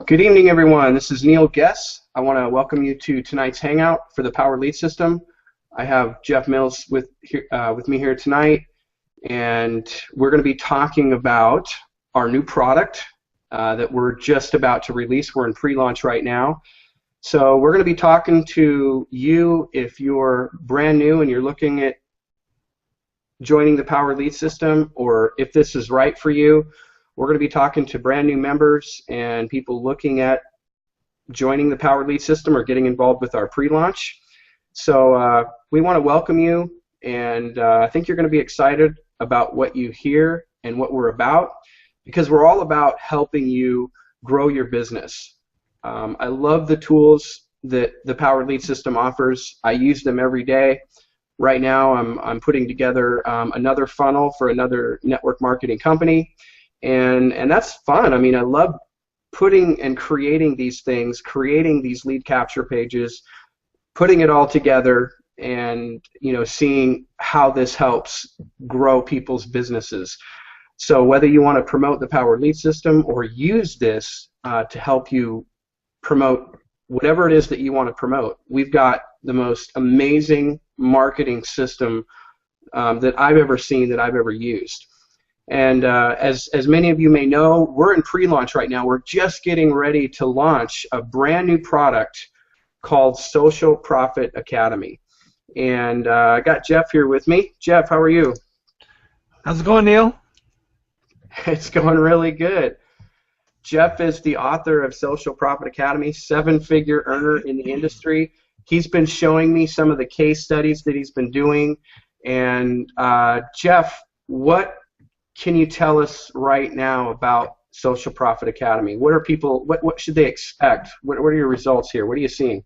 Good evening, everyone. This is Neil Guess. I want to welcome you to tonight's hangout for the Power Lead System. I have Jeff Mills with me here tonight, and we're going to be talking about our new product that we're just about to release. We're in pre-launch right now. So we're going to be talking to you if you're brand new and you're looking at joining the Power Lead System, or if this is right for you. We're going to be talking to brand new members and people looking at joining the Power Lead System or getting involved with our pre-launch. So we want to welcome you, and I think you're going to be excited about what you hear and what we're about, because we're all about helping you grow your business. I love the tools that the Power Lead System offers. I use them every day. Right now I'm putting together another funnel for another network marketing company. And that's fun. I mean, I love putting and creating these things, creating these lead capture pages, putting it all together, and seeing how this helps grow people's businesses. So whether you want to promote the Power Lead System or use this to help you promote whatever it is that you want to promote, we've got the most amazing marketing system that I've ever seen, that I've ever used. And as many of you may know, we're in pre-launch right now. We're just getting ready to launch a brand new product called Social Profit Academy. And I got Jeff here with me. Jeff, how are you? How's it going, Neil? It's going really good. Jeff is the author of Social Profit Academy, 7-figure earner in the industry. He's been showing me some of the case studies that he's been doing. And Jeff, what can you tell us right now about Social Profit Academy? What are people? What should they expect? What are your results here? What are you seeing?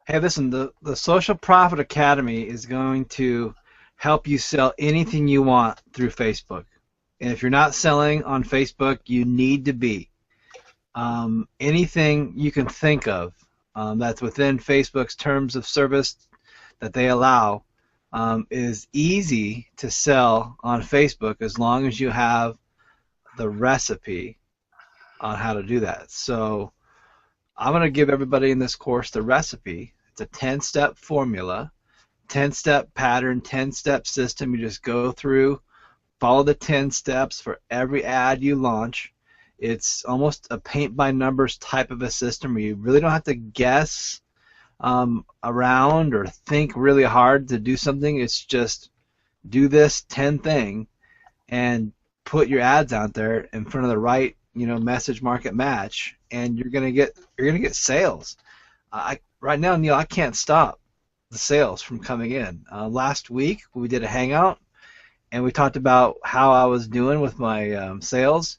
Hey, listen, the Social Profit Academy is going to help you sell anything you want through Facebook. And if you're not selling on Facebook, you need to be. Anything you can think of that's within Facebook's terms of service that they allow is easy to sell on Facebook, as long as you have the recipe on how to do that. So I'm going to give everybody in this course the recipe. It's a 10-step formula, 10-step pattern, 10-step system. You just go through, follow the 10 steps for every ad you launch. It's almost a paint-by-numbers type of a system where you really don't have to guess around or think really hard to do something. It's just do this 10 thing and put your ads out there in front of the right message market match, and you're gonna get sales. Right now, Neil, I can't stop the sales from coming in. Last week we did a hangout and we talked about how I was doing with my sales,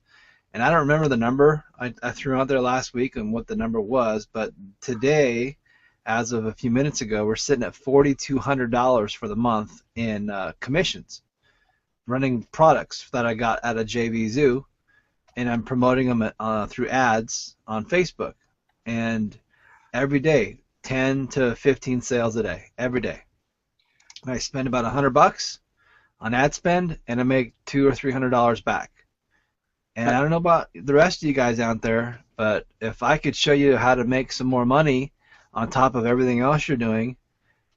and I don't remember the number I threw out there last week and what the number was, but today, as of a few minutes ago, we're sitting at $4,200 for the month in commissions, running products that I got at a JV Zoo, and I'm promoting them through ads on Facebook. And every day, 10 to 15 sales a day, every day. I spend about $100 on ad spend, and I make $200 or $300 back. And I don't know about the rest of you guys out there, but if I could show you how to make some more money on top of everything else you're doing,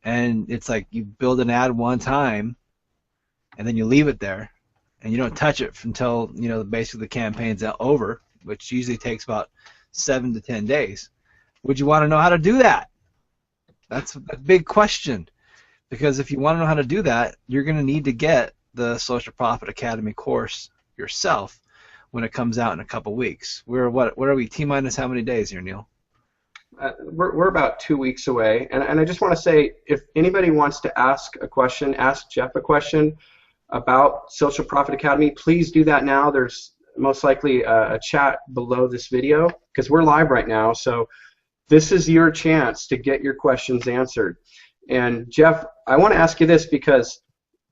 and it's like you build an ad one time and then you leave it there and you don't touch it until basically the campaign's over, which usually takes about 7 to 10 days. Would you want to know how to do that? That's a big question, because if you want to know how to do that, you're going to need to get the Social Profit Academy course yourself when it comes out in a couple weeks. What are we, T-minus how many days here, Neil? We're about 2 weeks away, and I just want to say, if anybody wants to ask a question, ask Jeff a question about Social Profit Academy, please do that now. There's most likely a chat below this video, because we're live right now, so this is your chance to get your questions answered. And Jeff, I want to ask you this, because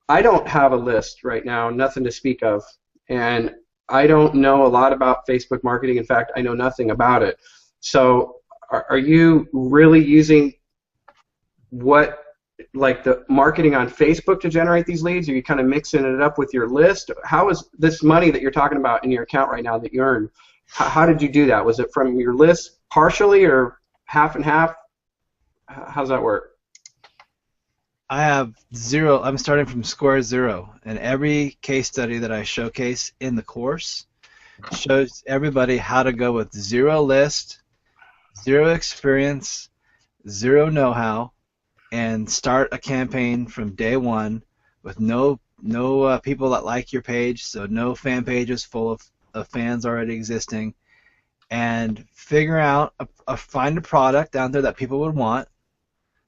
I don't have a list right now, nothing to speak of, and I don't know a lot about Facebook marketing. In fact, I know nothing about it. So are you really using the marketing on Facebook to generate these leads? Are you kind of mixing it up with your list? How is this money that you're talking about in your account right now that you earn, How did you do that? Was it from your list partially or half and half? How's that work? I have zero. I'm starting from square zero, and every case study that I showcase in the course shows everybody how to go with zero list, zero experience, zero know-how, and start a campaign from day one with no people that like your page, so no fan pages full of fans already existing, and figure out find a product out there that people would want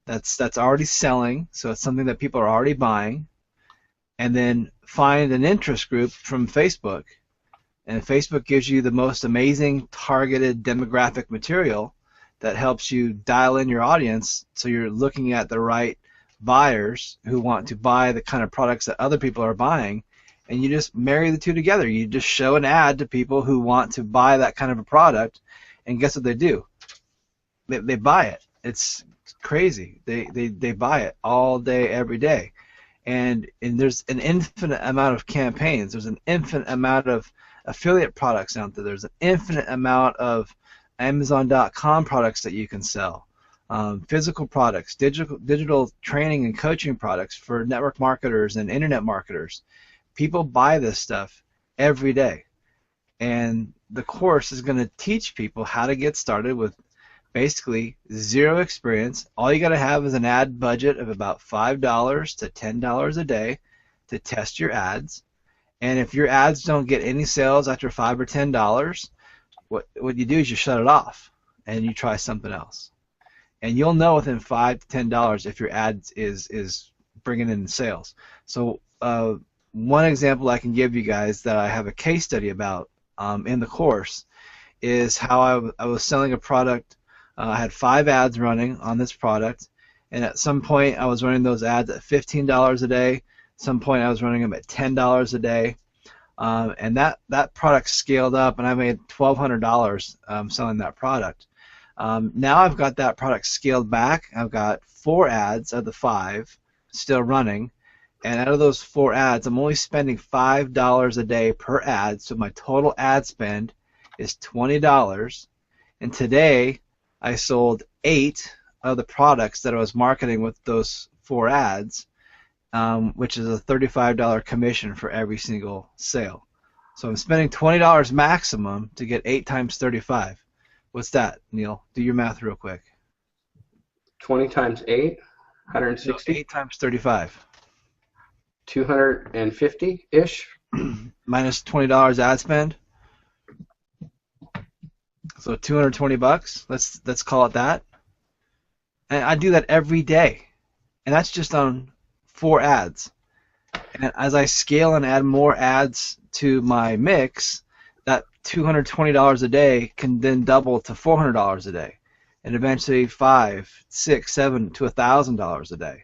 that's already selling, so it's something that people are already buying, and then find an interest group from Facebook. And Facebook gives you the most amazing targeted demographic material that helps you dial in your audience so you're looking at the right buyers who want to buy the kind of products that other people are buying, and you just marry the two together. You just show an ad to people who want to buy that kind of a product, and guess what they do? They buy it. It's crazy. They buy it all day, every day. And there's an infinite amount of campaigns. There's an infinite amount of affiliate products out there. There's an infinite amount of Amazon.com products that you can sell. Physical products, digital training and coaching products for network marketers and internet marketers. People buy this stuff every day. And the course is going to teach people how to get started with basically zero experience. All you got to have is an ad budget of about $5 to $10 a day to test your ads. And if your ads don't get any sales after $5 or $10, what you do is you shut it off and you try something else. And you'll know within $5 to $10 if your ads is bringing in sales. So one example I can give you guys that I have a case study about in the course is how I was selling a product. I had 5 ads running on this product, and at some point I was running those ads at $15 a day. At some point I was running them at $10 a day, and that product scaled up, and I made $1,200 selling that product. Now I've got that product scaled back. I've got 4 ads of the 5 still running, and out of those 4 ads, I'm only spending $5 a day per ad, so my total ad spend is $20. And today I sold 8 of the products that I was marketing with those 4 ads, which is a $35 commission for every single sale. So I'm spending $20 maximum to get 8 times 35. What's that, Neil? Do your math real quick. 20 times 8, 160. No, 8 times 35. 250-ish. Minus $20 ad spend. So $220. Let's call it that. And I do that every day, and that's just on 4 ads. And as I scale and add more ads to my mix, that $220 a day can then double to $400 a day, and eventually $500, $600, $700 to $1,000 a day.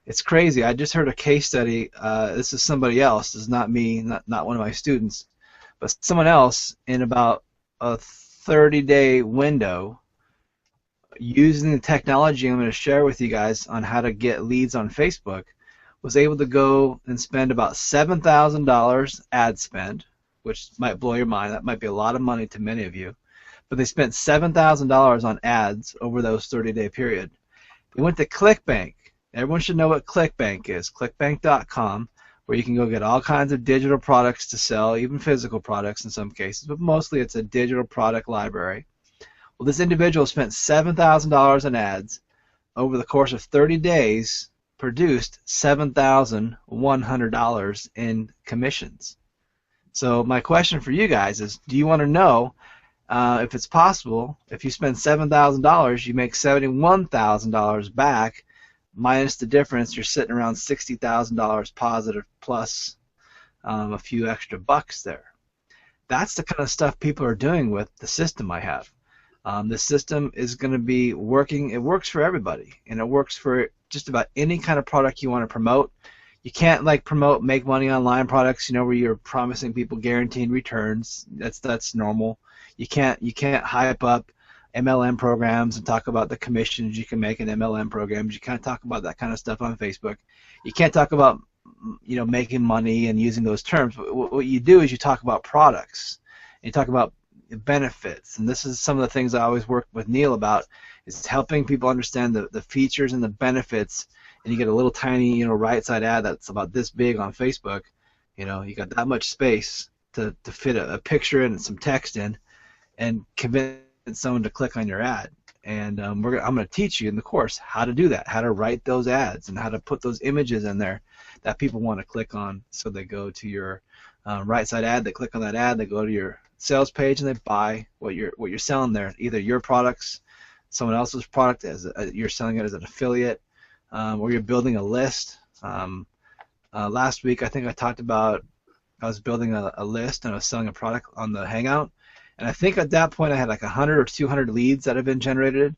It's crazy. I just heard a case study. This is somebody else. This is not me, not one of my students, but someone else in about a 30-day window, using the technology I'm going to share with you guys on how to get leads on Facebook, was able to go and spend about $7,000 ad spend, which might blow your mind. That might be a lot of money to many of you. But they spent $7,000 on ads over those 30-day period. They went to ClickBank. Everyone should know what ClickBank is. ClickBank.com, where you can go get all kinds of digital products to sell, even physical products in some cases, but mostly it's a digital product library. Well, this individual spent $7,000 in ads. Over the course of 30 days, produced $7,100 in commissions. So my question for you guys is, do you want to know if it's possible, if you spend $7,000, you make $71,000 back, minus the difference, you're sitting around $60,000 positive plus a few extra bucks there. That's the kind of stuff people are doing with the system I have. The system is going to be working. It works for everybody, and it works for just about any kind of product you want to promote. You can't promote make money online products, where you're promising people guaranteed returns. That's normal. You can't hype up MLM programs and talk about the commissions you can make in MLM programs. You can't talk about that kind of stuff on Facebook. You can't talk about making money and using those terms. But what you do is you talk about products, you talk about benefits, and this is some of the things I always work with Neil about, is helping people understand the features and the benefits. And you get a little tiny, right side ad that's about this big on Facebook. You got that much space to fit a picture in and some text in, and convince someone to click on your ad. And I'm going to teach you in the course how to do that, how to write those ads, and how to put those images in there that people want to click on. So they go to your right side ad, they click on that ad, they go to your sales page, and they buy what you're selling there, either your products, someone else's product, as you're selling it as an affiliate, or you're building a list. Last week, I think I talked about I was building a list and I was selling a product on the Hangout. And I think at that point I had like 100 or 200 leads that have been generated.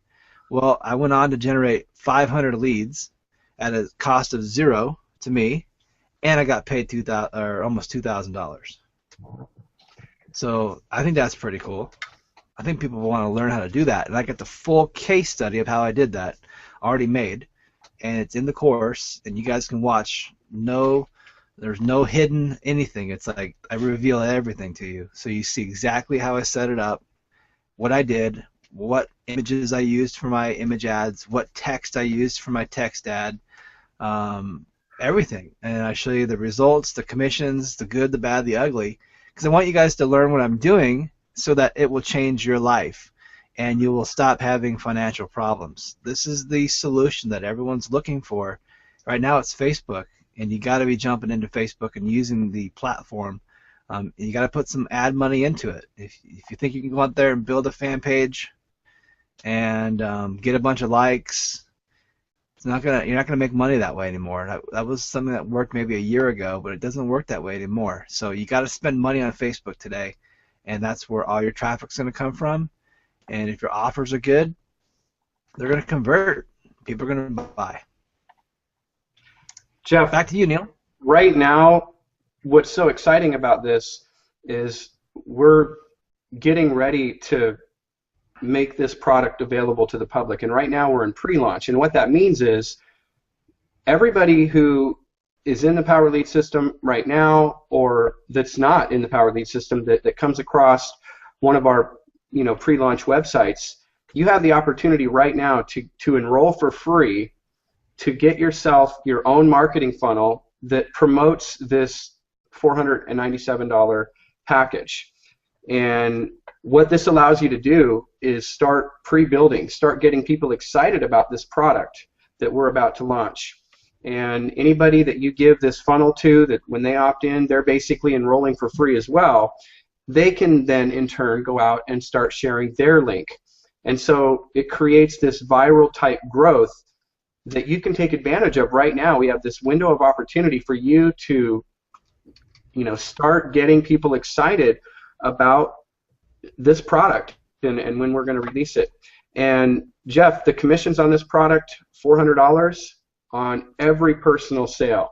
Well, I went on to generate 500 leads at a cost of $0 to me, and I got paid almost $2,000. So I think that's pretty cool. I think people want to learn how to do that, and I got the full case study of how I did that already made, and it's in the course, and you guys can watch. There's no hidden anything. It's like I reveal everything to you, so you see exactly how I set it up, what I did, what images I used for my image ads, what text I used for my text ad, everything. And I show you the results, the commissions, the good, the bad, the ugly, because I want you guys to learn what I'm doing so that it will change your life and you will stop having financial problems. This is the solution that everyone's looking for. Right now it's Facebook. And you got to be jumping into Facebook and using the platform. You got to put some ad money into it. If you think you can go out there and build a fan page and get a bunch of likes, you're not gonna make money that way anymore. That was something that worked maybe a year ago, but it doesn't work that way anymore. So you got to spend money on Facebook today, and that's where all your traffic's going to come from. And if your offers are good, they're going to convert. People are going to buy. Jeff, back to you, Neil. Right now, what's so exciting about this is we're getting ready to make this product available to the public, and right now we're in pre-launch. And what that means is everybody who is in the Power Lead system right now, or that's not in the Power Lead system, that comes across one of our pre-launch websites, you have the opportunity right now to enroll for free to get yourself your own marketing funnel that promotes this $497 package. And what this allows you to do is start pre-building, start getting people excited about this product that we're about to launch. And anybody that you give this funnel to, that when they opt in, they're basically enrolling for free as well, they can then in turn go out and start sharing their link. And so it creates this viral type growth that you can take advantage of right now. We have this window of opportunity for you to, start getting people excited about this product and when we're going to release it. And Jeff, the commissions on this product, $400 on every personal sale,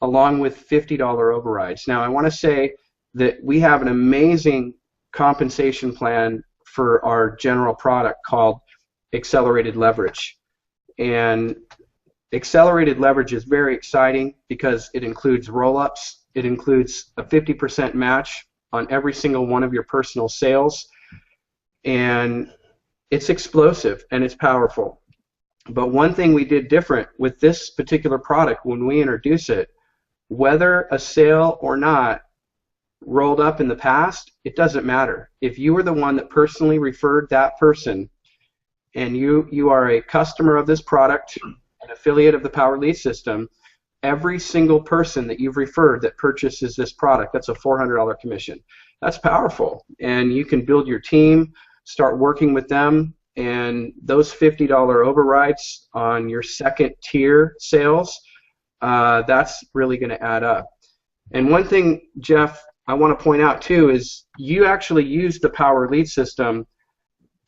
along with $50 overrides. Now, I want to say that we have an amazing compensation plan for our general product called Accelerated Leverage. And accelerated leverage is very exciting because it includes roll-ups. It includes a 50% match on every single one of your personal sales. And it's explosive and it's powerful. But one thing we did different with this particular product when we introduce it, whether a sale or not rolled up in the past, it doesn't matter. If you were the one that personally referred that person, and you are a customer of this product, an affiliate of the Power Lead system, every single person that you've referred that purchases this product, that's a $400 commission. That's powerful. And you can build your team, start working with them, and those $50 overrides on your second tier sales, that's really going to add up. And one thing, Jeff, I want to point out too is you actually use the Power Lead system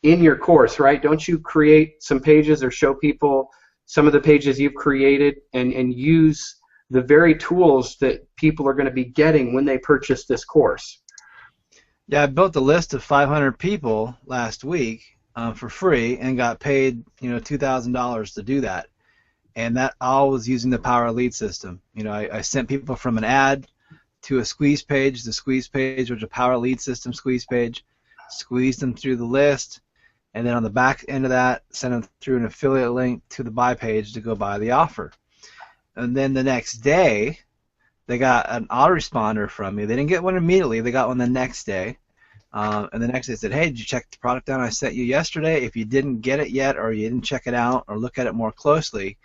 in your course, right? Don't you create some pages or show people some of the pages you've created and use the very tools that people are going to be getting when they purchase this course? Yeah, I built a list of 500 people last week for free and got paid $2,000 to do that. And that all was using the Power Lead system. I sent people from an ad to a squeeze page. The squeeze page was a Power Lead System squeeze page. Squeeze them through the list, and then on the back end of that, send them through an affiliate link to the buy page to go buy the offer. And then the next day, they got an autoresponder from me. They didn't get one immediately. They got one the next day. And the next day said, hey, did you check the product out I sent you yesterday? If you didn't get it yet, or you didn't check it out or look at it more closely,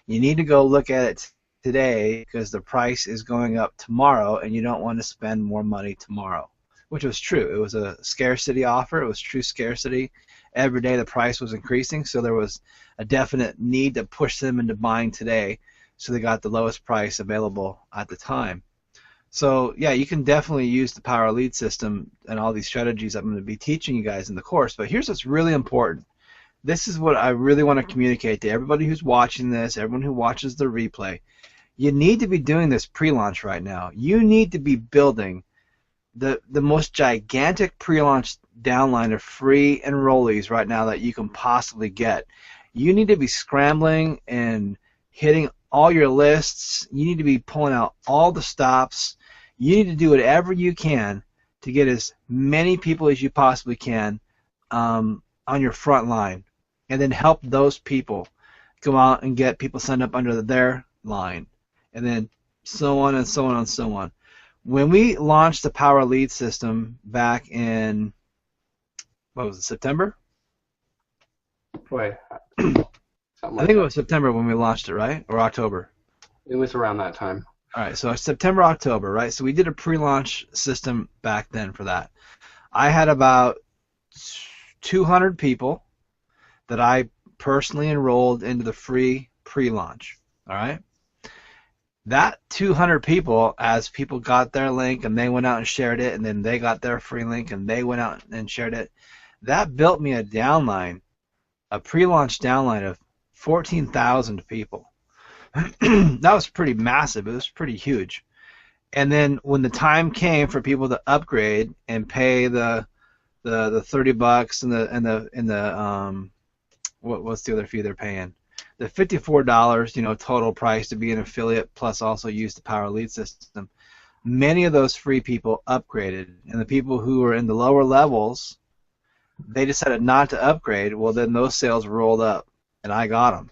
you need to go look at it today because the price is going up tomorrow and you don't want to spend more money tomorrow. Which was true. It was a scarcity offer. It was true scarcity. Every day the price was increasing, so there was a definite need to push them into buying today, so they got the lowest price available at the time. So yeah, you can definitely use the Power Lead System and all these strategies I'm going to be teaching you guys in the course, but here's what's really important. This is what I really want to communicate to everybody who's watching this, everyone who watches the replay. You need to be doing this pre-launch right now. You need to be building the most gigantic pre-launch downline of free enrollees right now that you can possibly get. You need to be scrambling and hitting all your lists. You need to be pulling out all the stops. You need to do whatever you can to get as many people as you possibly can on your front line, and then help those people go out and get people signed up under their line, and then so on and so on and so on. When we launched the Power Lead System back in, what was it, September? Boy, I think it was September when we launched it, right? Or October? It was around that time. All right, so September, October, right? So we did a pre-launch system back then for that. I had about 200 people that I personally enrolled into the free pre-launch, all right? That 200 people, as people got their link and they went out and shared it, and then they got their free link and they went out and shared it, that built me a downline, a pre-launch downline of 14,000 people. That was pretty massive. It was pretty huge. And then when the time came for people to upgrade and pay the $30 and the what's the other fee they're paying? The $54, total price to be an affiliate plus also use the Power Lead System. Many of those free people upgraded, and the people who were in the lower levels, they decided not to upgrade. Well, then those sales rolled up, and I got them.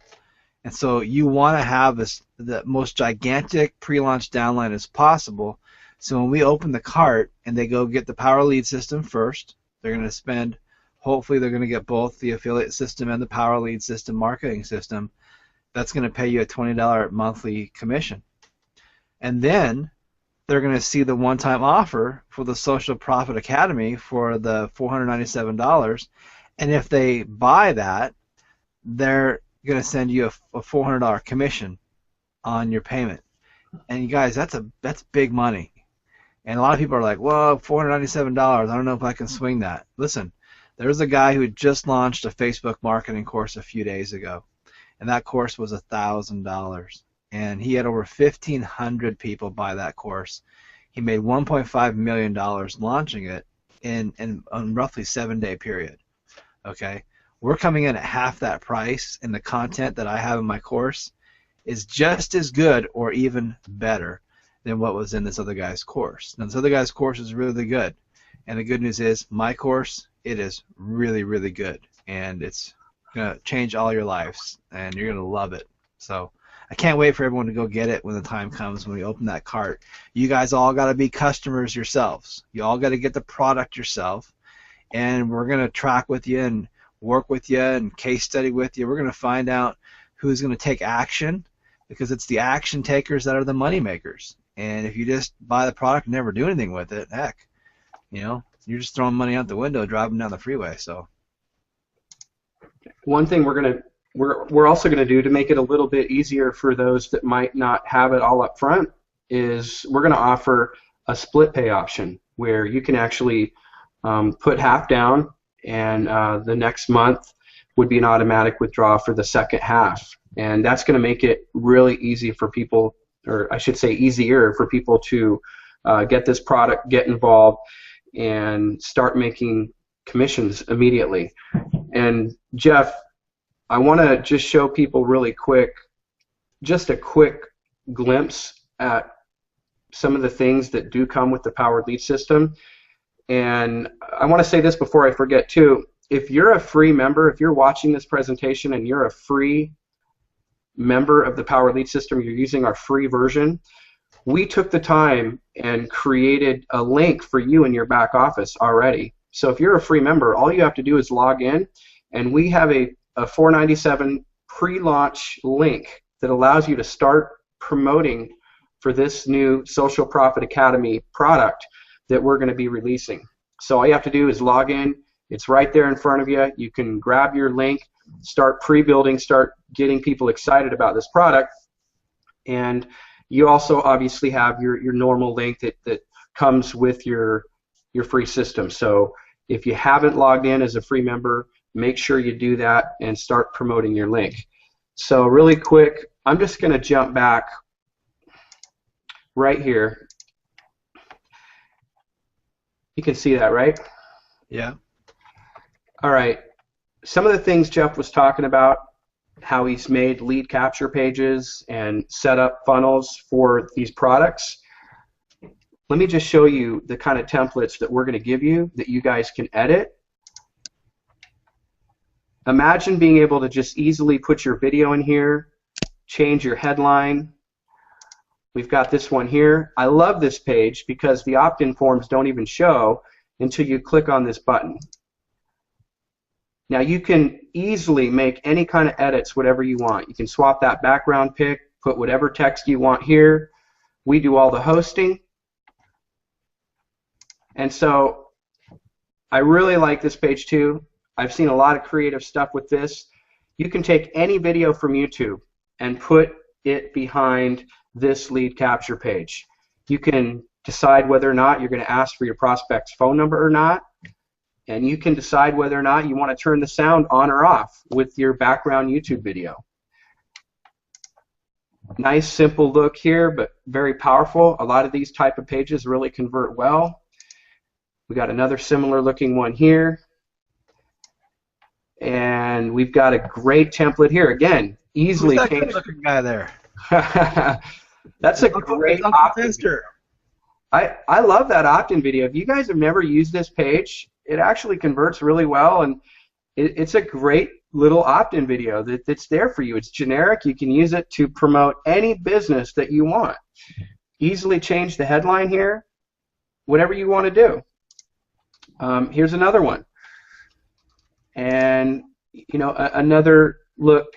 And so you want to have the most gigantic pre-launch downline as possible. So when we open the cart and they go get the Power Lead System first, they're going to spend, hopefully they're going to get both the affiliate system and the Power Lead System marketing system. That's going to pay you a $20 monthly commission. And then they're going to see the one-time offer for the Social Profit Academy for the $497. And if they buy that, they're going to send you a $400 commission on your payment. And you guys, that's big money. And a lot of people are like, well, $497, I don't know if I can swing that. Listen, there's a guy who just launched a Facebook marketing course a few days ago, and that course was $1,000. And he had over 1,500 people buy that course. He made $1.5 million launching it in a roughly 7-day period. Okay? We're coming in at half that price, and the content that I have in my course is just as good or even better than what was in this other guy's course. Now, this other guy's course is really good, and the good news is my course, it is really, really good, and it's going to change all your lives, and you're going to love it. So I can't wait for everyone to go get it when the time comes when we open that cart. You guys all got to be customers yourselves. You all got to get the product yourself, and we're going to track with you and work with you and case study with you. We're going to find out who's going to take action, because it's the action takers that are the money makers. And if you just buy the product and never do anything with it, heck, you're just throwing money out the window driving down the freeway. So one thing we're also gonna do to make it a little bit easier for those that might not have it all up front is we're gonna offer a split pay option where you can actually put half down, and the next month would be an automatic withdrawal for the second half. And that's going to make it really easy for people, or I should say easier for people to get this product, get involved, and start making commissions immediately. And Jeff, I want to just show people really quick, just a quick glimpse at some of the things that do come with the powered lead system. And I want to say this before I forget too. If you're a free member, if you're watching this presentation and you're a free member of the powered lead system, you're using our free version, we took the time and created a link for you in your back office already. So if you're a free member, all you have to do is log in, and we have a $4.97 pre-launch link that allows you to start promoting for this new Social Profit Academy product that we're going to be releasing. So all you have to do is log in. It's right there in front of you. You can grab your link, start pre-building, start getting people excited about this product. And you also obviously have your normal link that comes with your free system. So if you haven't logged in as a free member, make sure you do that and start promoting your link. So really quick, I'm just going to jump back right here. You can see that, right? Yeah. All right. Some of the things Jeff was talking about, how he's made lead capture pages and set up funnels for these products. Let me just show you the kind of templates that we're going to give you that you guys can edit. Imagine being able to just easily put your video in here, change your headline. We've got this one here. I love this page because the opt-in forms don't even show until you click on this button. Now you can easily make any kind of edits, whatever you want. You can swap that background pic, put whatever text you want here. We do all the hosting. And so I really like this page too. I've seen a lot of creative stuff with this. You can take any video from YouTube and put it behind this lead capture page. You can decide whether or not you're going to ask for your prospect's phone number or not. And you can decide whether or not you want to turn the sound on or off with your background YouTube video. Nice, simple look here, but very powerful. A lot of these type of pages really convert well. We got another similar looking one here. And we've got a great template here. Again, easily Who's that changed. good looking guy there? That's a great opt-in. I love that opt-in video. If you guys have never used this page, it actually converts really well, and it's a great little opt-in video that's there for you. It's generic. You can use it to promote any business that you want. Easily change the headline here, whatever you want to do. Here's another one. And, you know, another look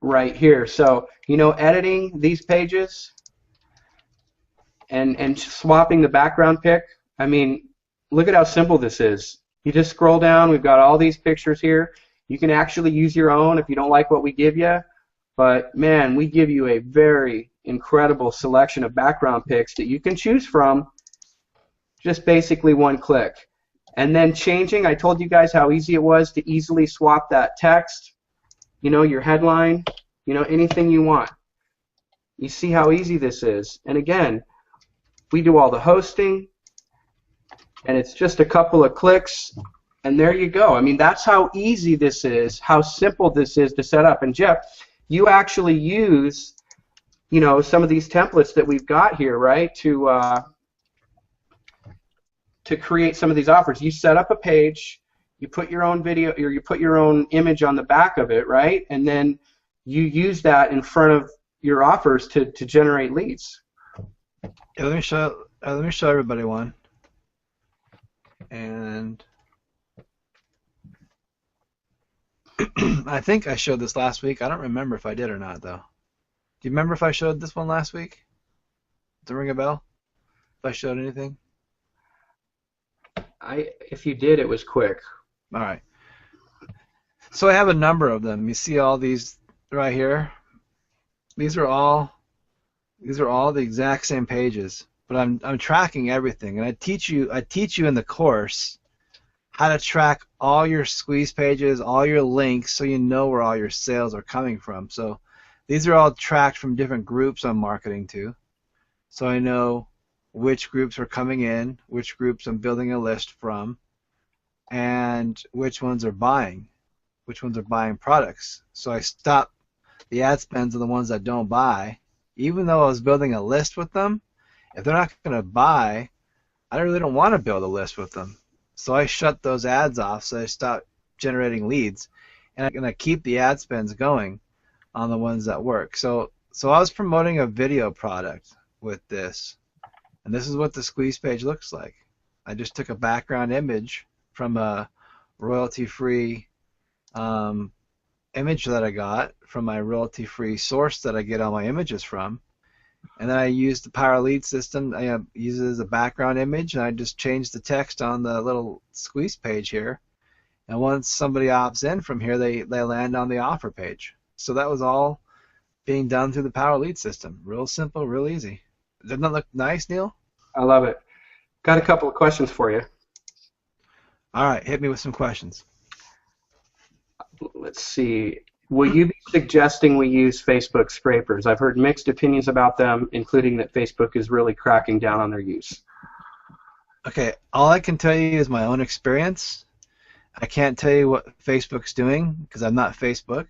right here. So, you know, editing these pages and swapping the background pic, I mean, look at how simple this is. You just scroll down. We've got all these pictures here. You can actually use your own if you don't like what we give you. But, man, we give you a very incredible selection of background pics that you can choose from just basically one click. And then changing, I told you guys how easy it was to easily swap that text, you know, your headline, you know, anything you want. You see how easy this is. And again, we do all the hosting, and it's just a couple of clicks, and there you go. I mean, that's how easy this is, how simple this is to set up. And Jeff, you actually use, you know, some of these templates that we've got here, right, to create some of these offers. You set up a page, you put your own video, or you put your own image on the back of it, right, and then you use that in front of your offers to generate leads. Yeah, let me show everybody one. And I think I showed this last week. I don't remember if I did or not, though. Do you remember if I showed this one last week? Does it ring a bell? If I showed anything? If you did, it was quick. All right. So I have a number of them. You see all these right here? These are all the exact same pages, but I'm tracking everything, and I teach you in the course how to track all your squeeze pages, all your links, so you know where all your sales are coming from. So these are all tracked from different groups I'm marketing to, so I know which groups are coming in, which groups I'm building a list from, and which ones are buying products. So I stop the ad spends on the ones that don't buy. Even though I was building a list with them, If they're not going to buy, I really don't want to build a list with them. So I shut those ads off, so I stop generating leads, and I'm going to keep the ad spends going on the ones that work. So I was promoting a video product with this, and this is what the squeeze page looks like. I just took a background image from a royalty-free image that I got from my royalty-free source that I get all my images from, and then I used the Power Lead system. I use it as a background image, and I just changed the text on the little squeeze page here. And once somebody opts in from here, they land on the offer page. So that was all being done through the Power Lead system. Real simple, real easy. Doesn't that look nice, Neil? I love it. Got a couple of questions for you. All right, hit me with some questions. Let's see. Will you be suggesting we use Facebook scrapers? I've heard mixed opinions about them, including that Facebook is really cracking down on their use. Okay, all I can tell you is my own experience. I can't tell you what Facebook's doing because I'm not Facebook.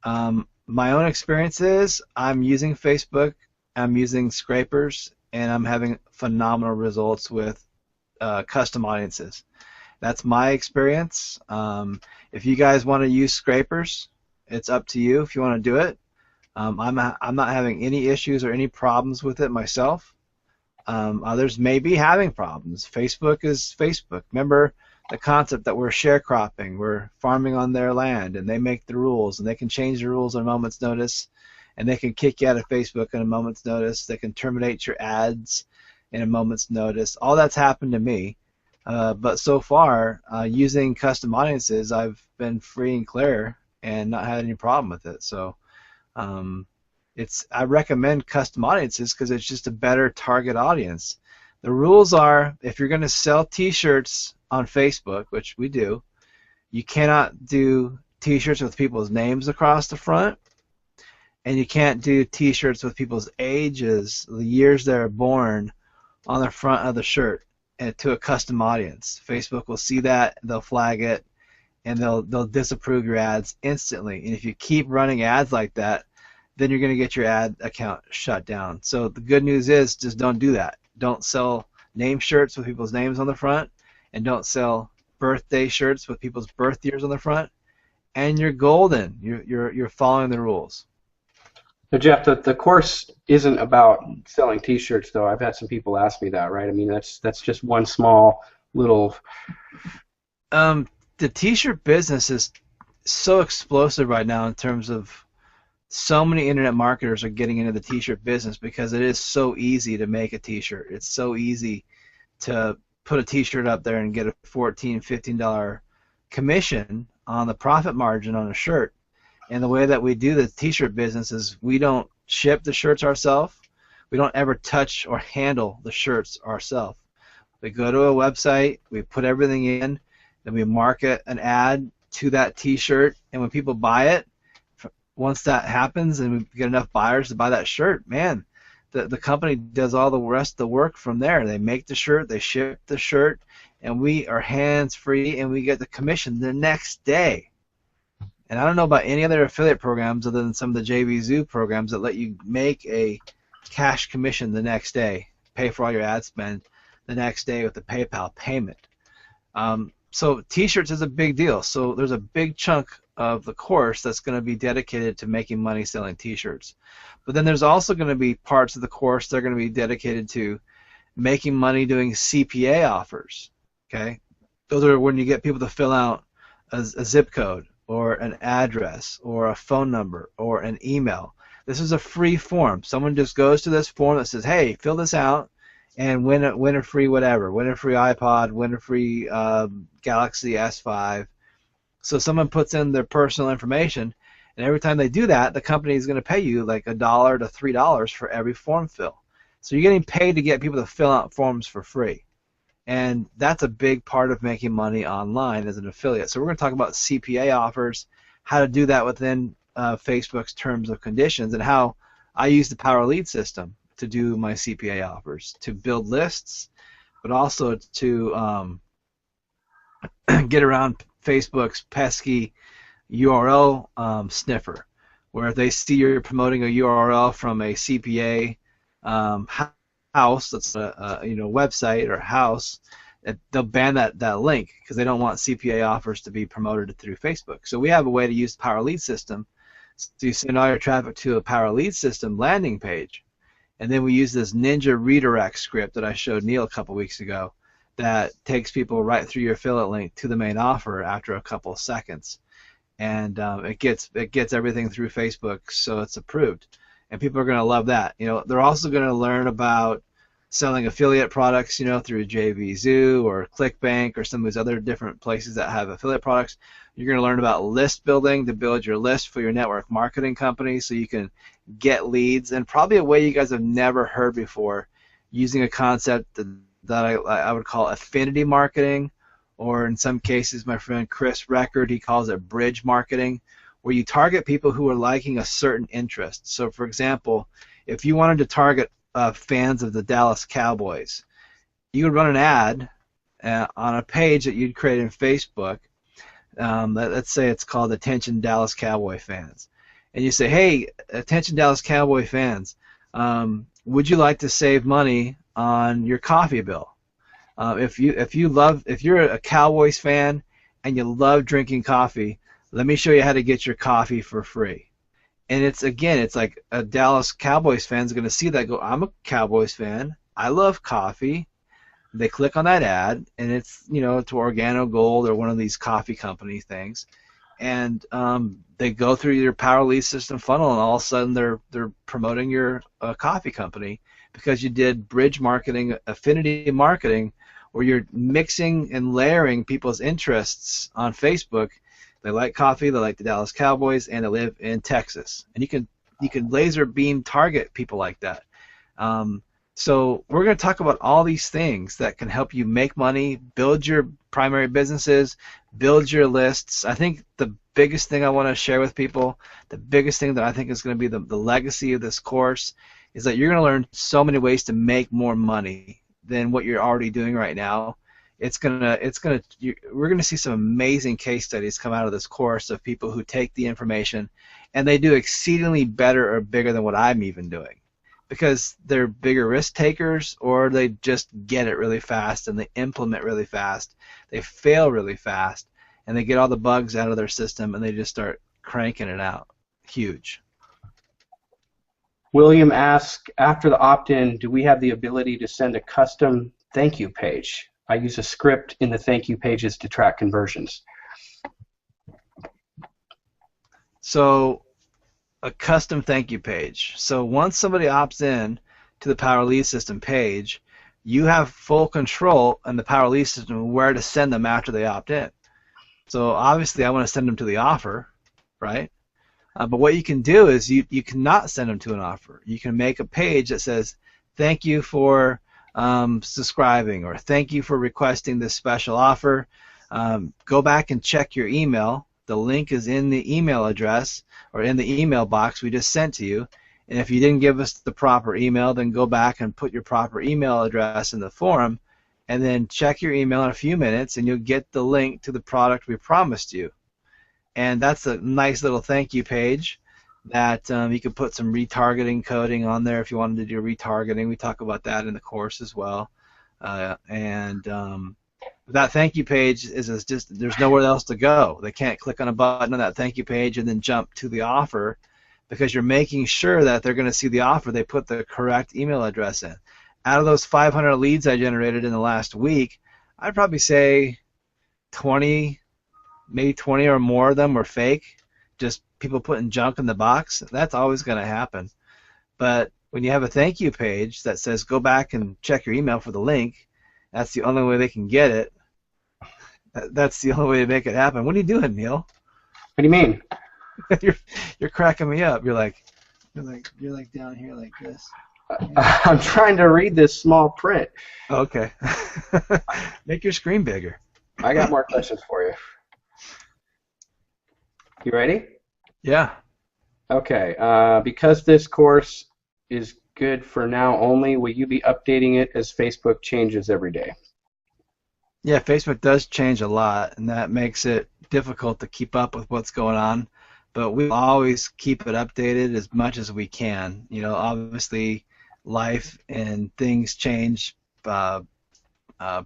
My own experience is I'm using Facebook, I'm using scrapers, and I'm having phenomenal results with custom audiences. That's my experience. If you guys want to use scrapers, it's up to you if you want to do it. I'm not having any issues or any problems with it myself. Others may be having problems. Facebook is Facebook. Remember the concept that we're sharecropping. We're farming on their land, and they make the rules, and they can change the rules on a moment's notice, and they can kick you out of Facebook on a moment's notice. They can terminate your ads in a moment's notice. All that's happened to me. But so far, using custom audiences, I've been free and clear and not had any problem with it. So I recommend custom audiences because it's just a better target audience. The rules are, if you're going to sell T-shirts on Facebook, which we do, you cannot do T-shirts with people's names across the front, and you can't do T-shirts with people's ages, the years they were born, on the front of the shirt and to a custom audience. Facebook will see that, they'll flag it, and they'll disapprove your ads instantly. And if you keep running ads like that, then you're going to get your ad account shut down. So the good news is just don't do that. Don't sell name shirts with people's names on the front, and don't sell birthday shirts with people's birth years on the front, and you're golden. You're following the rules. So Jeff, the course isn't about selling T-shirts, though. I've had some people ask me that, right? I mean, that's just one small little. The T-shirt business is so explosive right now in terms of so many internet marketers are getting into the T-shirt business because it is so easy to make a T-shirt. It's so easy to put a T-shirt up there and get a $14, $15 commission on the profit margin on a shirt. And the way that we do the T-shirt business is we don't ship the shirts ourselves. We don't ever touch or handle the shirts ourselves. We go to a website, we put everything in, then we market an ad to that T-shirt, and when people buy it, once that happens and we get enough buyers to buy that shirt, man, the company does all the rest of the work from there. They make the shirt, they ship the shirt, and we are hands-free, and we get the commission the next day. And I don't know about any other affiliate programs other than some of the JVZoo programs that let you make a cash commission the next day, pay for all your ad spend the next day with the PayPal payment. So T-shirts is a big deal. So there's a big chunk of the course that's going to be dedicated to making money selling T-shirts. But then there's also going to be parts of the course that are going to be dedicated to making money doing CPA offers. Okay, those are when you get people to fill out a zip code or an address or a phone number or an email. This is a free form. Someone just goes to this form that says, hey, fill this out and win a free whatever, win a free iPod, win a free Galaxy S5. So someone puts in their personal information, and every time they do that, the company is going to pay you like $1 to $3 for every form fill. So you're getting paid to get people to fill out forms for free. And that's a big part of making money online as an affiliate. So we're going to talk about CPA offers, how to do that within Facebook's terms of conditions, and how I use the Power Lead system to do my CPA offers, to build lists, but also to get around Facebook's pesky URL sniffer, where if they see you're promoting a URL from a CPA, how house that's a website or a house, they'll ban that link because they don't want CPA offers to be promoted through Facebook. So we have a way to use the Power Lead System. So you send all your traffic to a Power Lead System landing page, and then we use this Ninja redirect script that I showed Neil a couple weeks ago that takes people right through your affiliate link to the main offer after a couple of seconds. And it gets everything through Facebook, so it's approved. And people are going to love that. They're also going to learn about selling affiliate products, through JVZoo or ClickBank or some of these other different places that have affiliate products. You're going to learn about list building to build your list for your network marketing company so you can get leads, and probably a way you guys have never heard before, using a concept that I would call affinity marketing, or in some cases my friend Chris Record, he calls it bridge marketing, where you target people who are liking a certain interest. So for example, if you wanted to target fans of the Dallas Cowboys, you would run an ad on a page that you'd create in Facebook. Let's say it's called Attention Dallas Cowboy Fans. And you say, hey, attention Dallas Cowboy fans, would you like to save money on your coffee bill? If you're a Cowboys fan and you love drinking coffee, let me show you how to get your coffee for free. And it's like a Dallas Cowboys fan is going to see that, go, I'm a Cowboys fan, I love coffee. They click on that ad, and it's to Organo Gold or one of these coffee company things, and they go through your Power Lead System funnel, and all of a sudden they're promoting your coffee company because you did bridge marketing, affinity marketing, where you're mixing and layering people's interests on Facebook. They like coffee, they like the Dallas Cowboys, and they live in Texas, and you can laser beam target people like that. So we're going to talk about all these things that can help you make money, build your primary businesses, build your lists. I think the biggest thing I want to share with people, the biggest thing that I think is going to be the legacy of this course, is that you're going to learn so many ways to make more money than what you're already doing right now. We're going to see some amazing case studies come out of this course of people who take the information and they do exceedingly better or bigger than what I'm even doing, because they're bigger risk takers, or they just get it really fast and they implement really fast. They fail really fast, and they get all the bugs out of their system, and they just start cranking it out. Huge. William asks, after the opt-in, do we have the ability to send a custom thank you page? I use a script in the thank you pages to track conversions. So a custom thank you page. So once somebody opts in to the Power Lead System page, you have full control in the Power Lead System where to send them after they opt in. So obviously I want to send them to the offer, right? But what you can do is you cannot send them to an offer. You can make a page that says, thank you for subscribing, or thank you for requesting this special offer. Go back and check your email. The link is in the email address or in the email box we just sent to you. And if you didn't give us the proper email, then go back and put your proper email address in the forum, and then check your email in a few minutes, and you'll get the link to the product we promised you. And that's a nice little thank you page that you can put some retargeting coding on there if you wanted to do retargeting. We talk about that in the course as well. That thank you page is just, there's nowhere else to go. They can't click on a button on that thank you page and then jump to the offer, because you're making sure that they're going to see the offer. They put the correct email address in. Out of those 500 leads I generated in the last week, I'd probably say 20, maybe 20 or more of them were fake, just people putting junk in the box. That's always going to happen. But when you have a thank you page that says go back and check your email for the link, that's the only way they can get it. That's the only way to make it happen. What are you doing, Neil? What do you mean? you're cracking me up. You're like down here like this. I'm trying to read this small print. Okay. Make your screen bigger. I got more questions for you. You ready? Yeah. Okay. Because this course is good for now only, will you be updating it as Facebook changes every day? Yeah, Facebook does change a lot, and that makes it difficult to keep up with what's going on. But we always keep it updated as much as we can. Obviously, life and things change,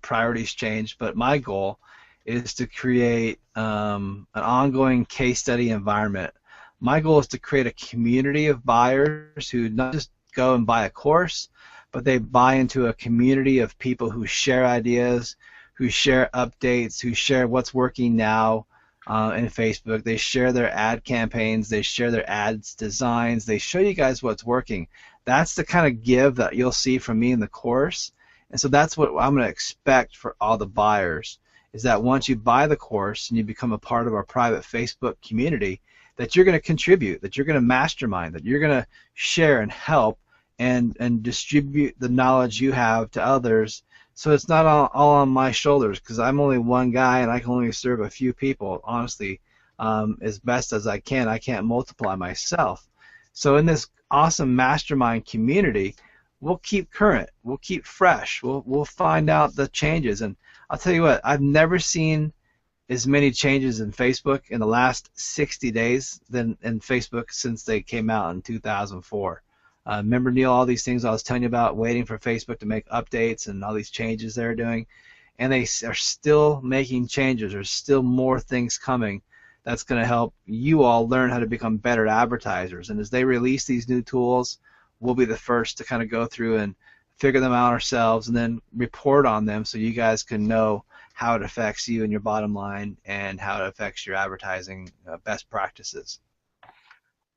priorities change. But my goal is to create an ongoing case study environment. My goal is to create a community of buyers who not just go and buy a course, but they buy into a community of people who share ideas, who share updates, who share what's working now in Facebook. They share their ad campaigns, they share their ads designs, they show you guys what's working. That's the kind of give that you'll see from me in the course. And so that's what I'm going to expect for all the buyers, is that once you buy the course and you become a part of our private Facebook community, that you're going to contribute, that you're going to mastermind, that you're going to share and help and distribute the knowledge you have to others. So it's not all on my shoulders, because I'm only one guy and I can only serve a few people, honestly, as best as I can. I can't multiply myself. So in this awesome mastermind community, we'll keep current, we'll keep fresh, we'll find out the changes. And I'll tell you what, I've never seen as many changes in Facebook in the last 60 days than in Facebook since they came out in 2004. Remember, Neil, all these things I was telling you about, waiting for Facebook to make updates and all these changes they're doing, and they are still making changes. There's still more things coming that's going to help you all learn how to become better advertisers. And as they release these new tools, we'll be the first to kind of go through and figure them out ourselves and then report on them so you guys can know how it affects you and your bottom line and how it affects your advertising best practices.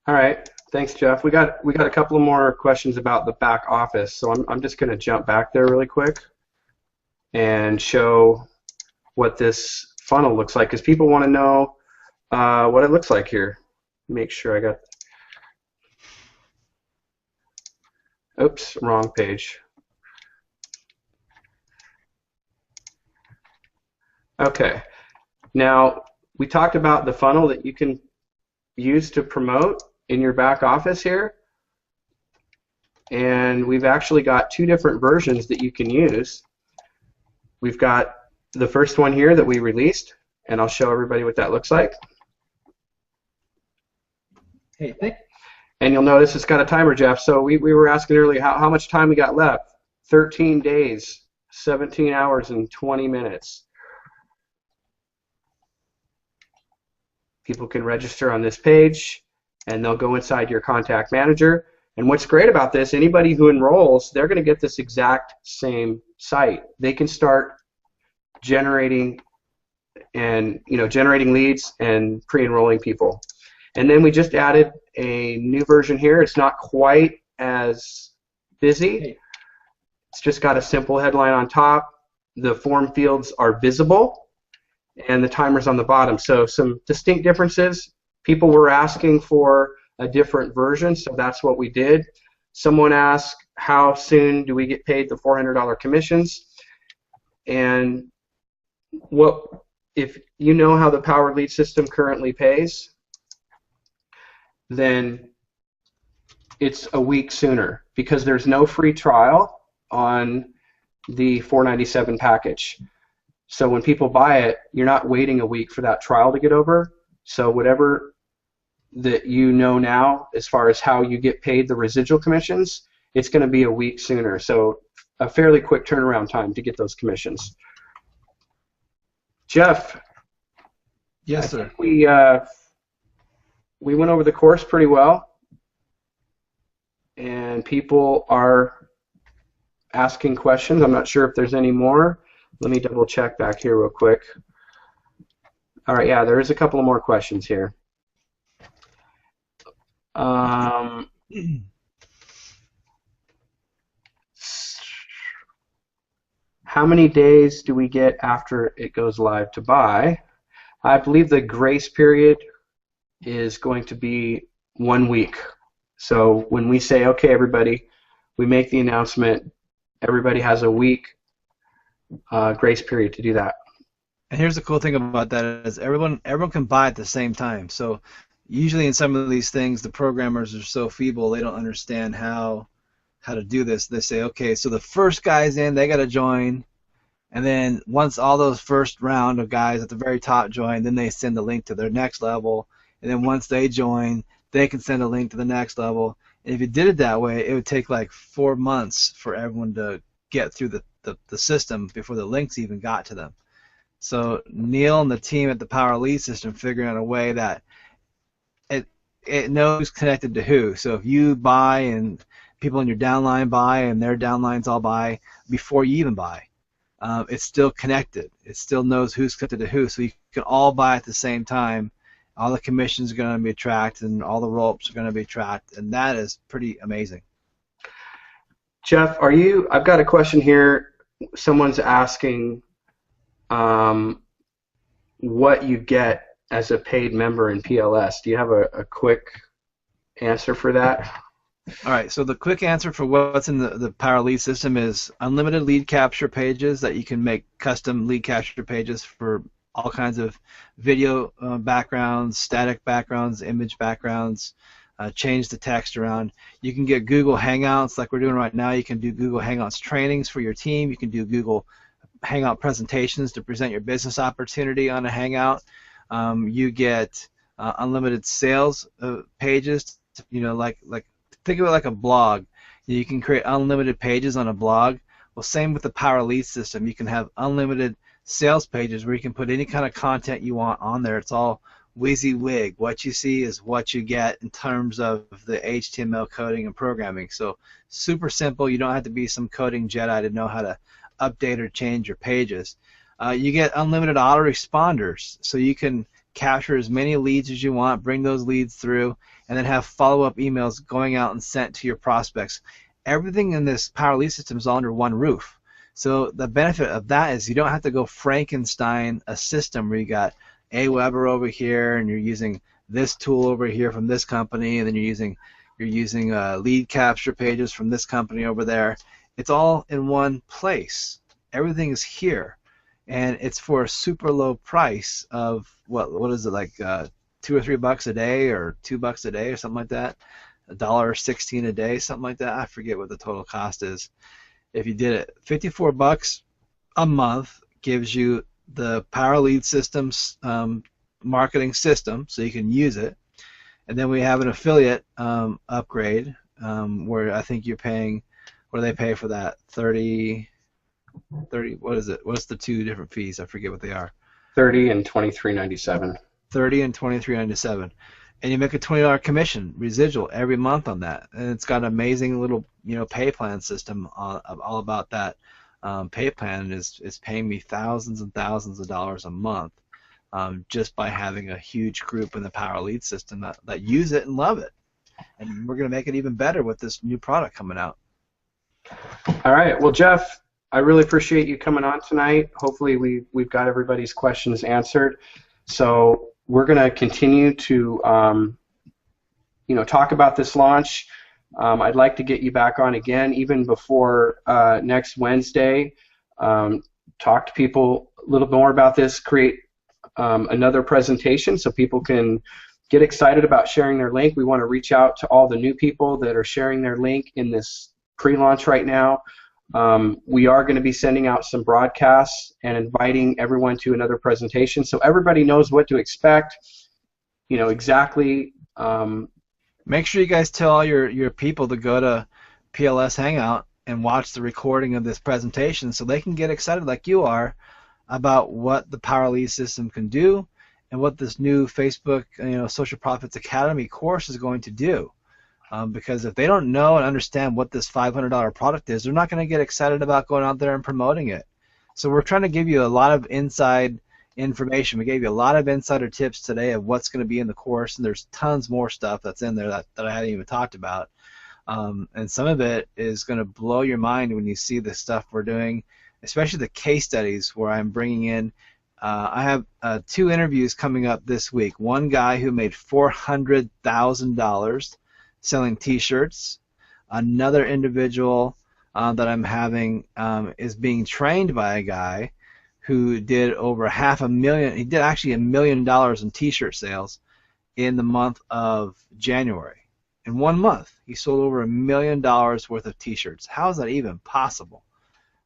All right, thanks, Jeff. We got a couple of more questions about the back office, so I'm just going to jump back there really quick and show what this funnel looks like, because people want to know what it looks like here. Make sure I got. Oops, wrong page. Okay, now we talked about the funnel that you can use to promote in your back office here, and we've actually got two different versions that you can use. We've got the first one here that we released, and I'll show everybody what that looks like. Hey, thanks. And you'll notice it's got a timer, Jeff. So we were asking earlier how much time we got left. 13 days, 17 hours, and 20 minutes. People can register on this page, and they'll go inside your contact manager. And what's great about this, anybody who enrolls, they're going to get this exact same site. They can start generating generating leads and pre-enrolling people. And then we just added a new version here. It's not quite as busy. It's just got a simple headline on top. The form fields are visible, and the timer's on the bottom. So some distinct differences. People were asking for a different version, so that's what we did. Someone asked, how soon do we get paid the $400 commissions? And if you know how the Powered Lead system currently pays, then it's a week sooner, because there's no free trial on the $497 package. So when people buy it, you're not waiting a week for that trial to get over. So whatever that you know now as far as how you get paid the residual commissions, it's going to be a week sooner. So a fairly quick turnaround time to get those commissions. Jeff. Yes, sir. We went over the course pretty well, and people are asking questions. I'm not sure if there's any more. Let me double check back here real quick. All right, yeah, there is a couple of more questions here. How many days do we get after it goes live to buy? I believe the grace period is going to be 1 week. So when we say, okay, everybody, we make the announcement, everybody has a week grace period to do that. And here's the cool thing about that is everyone can buy at the same time. So usually in some of these things, the programmers are so feeble they don't understand how to do this. They say, okay, so the first guys in, they got to join, and then once all those first round of guys at the very top join, then they send a link to their next level, and then once they join, they can send a link to the next level. And if you did it that way, it would take like 4 months for everyone to get through the system before the links even got to them. So Neil and the team at the Power Lead System figured out a way that it knows who's connected to who. So if you buy and people in your downline buy and their downlines all buy before you even buy, it's still connected. It still knows who's connected to who. So you can all buy at the same time. All the commissions are going to be tracked and all the roll-ups are going to be tracked, and that is pretty amazing. Jeff, I've got a question here. Someone's asking what you get as a paid member in PLS. Do you have a quick answer for that? All right, so the quick answer for what's in the Power Lead System is unlimited lead capture pages that you can make custom lead capture pages for all kinds of video backgrounds, static backgrounds, image backgrounds, change the text around. You can get Google Hangouts like we're doing right now. You can do Google Hangouts trainings for your team. You can do Google Hangout presentations to present your business opportunity on a Hangout. You get unlimited sales pages, like think of it like a blog. You can create unlimited pages on a blog. Well, same with the Power Lead System. You can have unlimited sales pages where you can put any kind of content you want on there. It's all WYSIWYG. What you see is what you get in terms of the HTML coding and programming. So super simple. You don't have to be some coding Jedi to know how to update or change your pages. You get unlimited autoresponders, so you can capture as many leads as you want, bring those leads through, and then have follow-up emails going out and sent to your prospects. Everything in this Power Lead System is all under one roof. So the benefit of that is you don't have to go Frankenstein a system where you got Aweber over here and you're using this tool over here from this company, and then you're using lead capture pages from this company over there. It's all in one place. Everything is here, and it's for a super low price of what is it, like $2 or $3 a day, or $2 a day, or something like that. $1.16 a day, something like that. I forget what the total cost is. If you did it, $54 a month gives you the Power Lead Systems marketing system, so you can use it. And then we have an affiliate upgrade where I think you're paying. What do they pay for that? 30. What is it? What's the two different fees? I forget what they are. 30 and $23.97. 30 and $23.97, and you make a $20 commission residual every month on that. And it's got an amazing little pay plan system all about that. Pay plan is paying me thousands and thousands of dollars a month just by having a huge group in the Power Lead System that use it and love it. And we're going to make it even better with this new product coming out. All right. Well, Jeff, I really appreciate you coming on tonight. Hopefully we've got everybody's questions answered. So we're going to continue to talk about this launch. I'd like to get you back on again even before next Wednesday. Talk to people a little more about this, create another presentation so people can get excited about sharing their link. We want to reach out to all the new people that are sharing their link in this pre-launch right now. We are going to be sending out some broadcasts and inviting everyone to another presentation so everybody knows what to expect, exactly. Make sure you guys tell all your people to go to PLS Hangout and watch the recording of this presentation so they can get excited like you are about what the Power Lead System can do and what this new Facebook Social Profits Academy course is going to do. Because if they don't know and understand what this $500 product is, they're not going to get excited about going out there and promoting it. So we're trying to give you a lot of inside information. We gave you a lot of insider tips today of what's going to be in the course, and there's tons more stuff that's in there that I hadn't even talked about. And some of it is going to blow your mind when you see the stuff we're doing, especially the case studies where I'm bringing in. I have 2 interviews coming up this week. One guy who made $400,000 selling T-shirts. Another individual that I'm having is being trained by a guy who did over $500,000. He did actually $1 million in T-shirt sales in the month of January. In 1 month, he sold over $1 million worth of T-shirts. How is that even possible?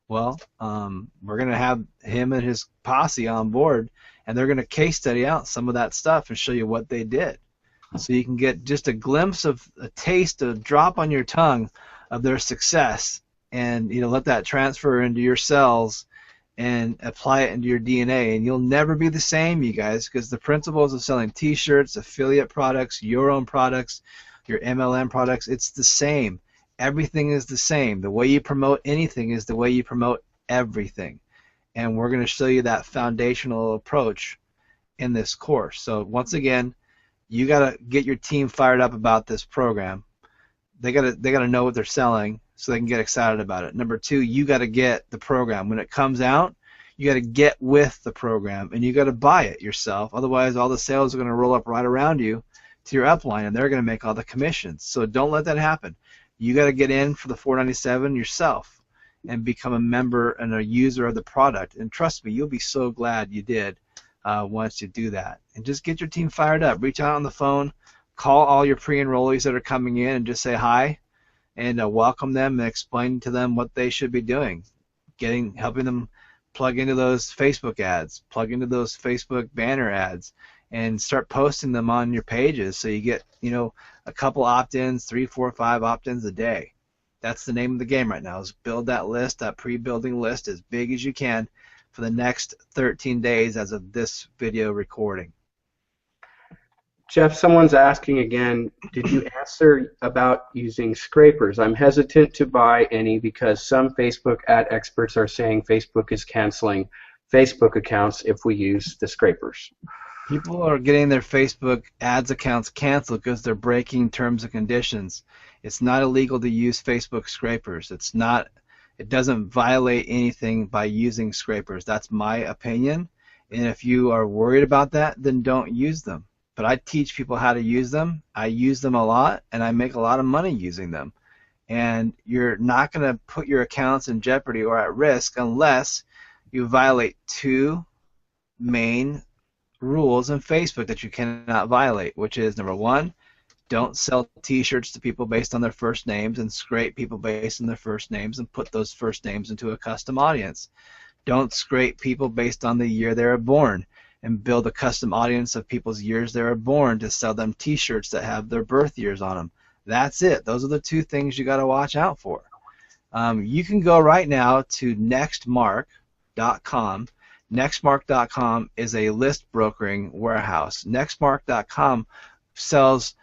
Well, we're going to have him and his posse on board, and they're going to case study out some of that stuff and show you what they did. so you can get just a glimpse of a taste, a drop on your tongue of their success, and let that transfer into your cells and apply it into your DNA, and you'll never be the same, you guys, because the principles of selling T-shirts, affiliate products, your own products, your MLM products, it's the same. Everything is the same. The way you promote anything is the way you promote everything, and we're going to show you that foundational approach in this course. So once again, you got to get your team fired up about this program. They got to know what they're selling so they can get excited about it. Number two, you got to get the program. When it comes out, you got to get with the program, and you got to buy it yourself. Otherwise, all the sales are going to roll up right around you to your upline, and they're going to make all the commissions. So don't let that happen. You got to get in for the $497 yourself and become a member and a user of the product. And trust me, you'll be so glad you did once you do that. And just get your team fired up. Reach out on the phone. Call all your pre-enrollees that are coming in and just say hi and welcome them and explain to them what they should be doing. Helping them plug into those Facebook ads, plug into those Facebook banner ads, and start posting them on your pages so you get a couple opt-ins, 3, 4, 5 opt-ins a day. That's the name of the game right now, is build that list, that pre-building list as big as you can for the next 13 days as of this video recording. Jeff, someone's asking again, did you answer about using scrapers? I'm hesitant to buy any because some Facebook ad experts are saying Facebook is canceling Facebook accounts if we use the scrapers. People are getting their Facebook ads accounts canceled because they're breaking terms and conditions. It's not illegal to use Facebook scrapers. It doesn't violate anything by using scrapers. That's my opinion. And if you are worried about that, then don't use them. But I teach people how to use them. I use them a lot, and I make a lot of money using them. And you're not going to put your accounts in jeopardy or at risk unless you violate two main rules in Facebook that you cannot violate, which is, number one, don't sell T-shirts to people based on their first names and scrape people based on their first names and put those first names into a custom audience. Don't scrape people based on the year they were born and build a custom audience of people's years they were born to sell them T-shirts that have their birth years on them. That's it. Those are the two things you got to watch out for. You can go right now to nextmark.com. Nextmark.com is a list brokering warehouse. Nextmark.com sells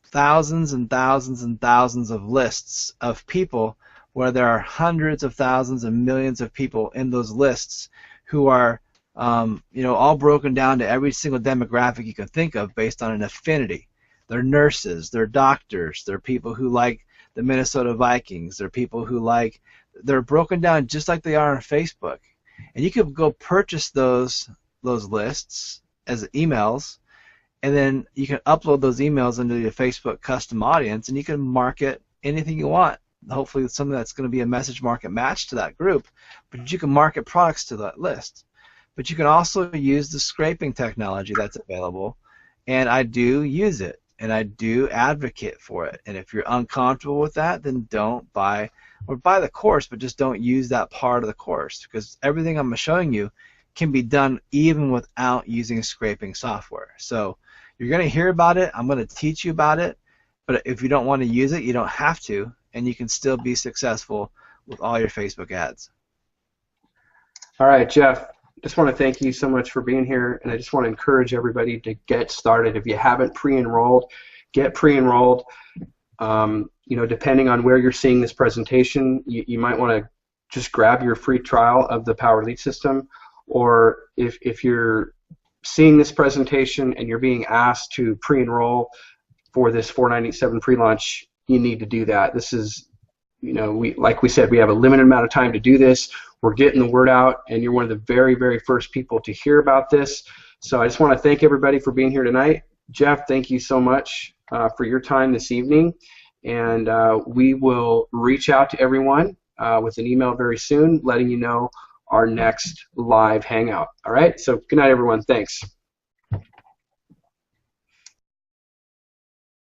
thousands and thousands and thousands of lists of people where there are hundreds of thousands and millions of people in those lists who are all broken down to every single demographic you can think of based on an affinity. They're nurses, they're doctors, they're people who like the Minnesota Vikings, they're people who they're broken down just like they are on Facebook. And you could go purchase those lists as emails, and then you can upload those emails into your Facebook custom audience, and you can market anything you want. Hopefully it's something that's going to be a message market match to that group, but you can market products to that list. But you can also use the scraping technology that's available, and I do use it, and I do advocate for it. And if you're uncomfortable with that, then don't buy the course, but just don't use that part of the course, because everything I'm showing you can be done even without using scraping software. So you're going to hear about it. I'm going to teach you about it, but if you don't want to use it, you don't have to, and you can still be successful with all your Facebook ads. All right, Jeff. Just want to thank you so much for being here, and I just want to encourage everybody to get started. If you haven't pre-enrolled, get pre-enrolled. Depending on where you're seeing this presentation, you might want to just grab your free trial of the Power Lead System, or if you're seeing this presentation and you're being asked to pre-enroll for this $497 pre-launch, you need to do that. This is, like we said, we have a limited amount of time to do this. We're getting the word out, and you're one of the very, very first people to hear about this. So I just want to thank everybody for being here tonight. Jeff, thank you so much for your time this evening, and we will reach out to everyone with an email very soon letting you know our next live hangout. All right, so good night, everyone. Thanks.